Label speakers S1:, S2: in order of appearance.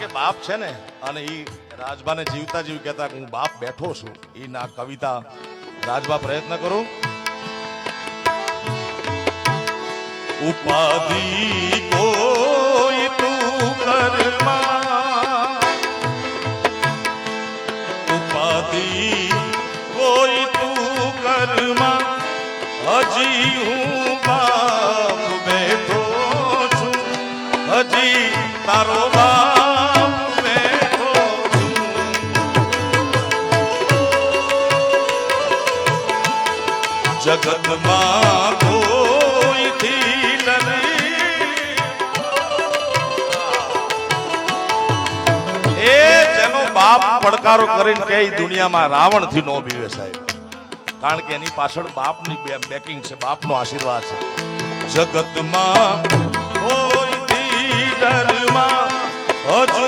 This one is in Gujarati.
S1: કે બાપ છે ને, અને ઈ રાજબાને જીવતા જીવ કહેતા હું બાપ બેઠો છું. ઈ ના કવિતા રાજબા પ્રયત્ન કરું. ઉપાધિ કોઈ તું કરમાં, ઉપાધિ કોઈ તું કરમાં, હજી હું બાપ બેઠો છું, હજી તારો બાપ બેઠો છું. જગતમાં કોઈથી નથી એ જેનો બાપ પડકારો કરીને કે દુનિયામાં રાવણ થી નો બીવે સાહેબ, કારણ કે એની પાછળ બાપની બેકિંગ છે, બાપનો આશીર્વાદ છે. જગતમાં કોઈથી ડરમાં હજુ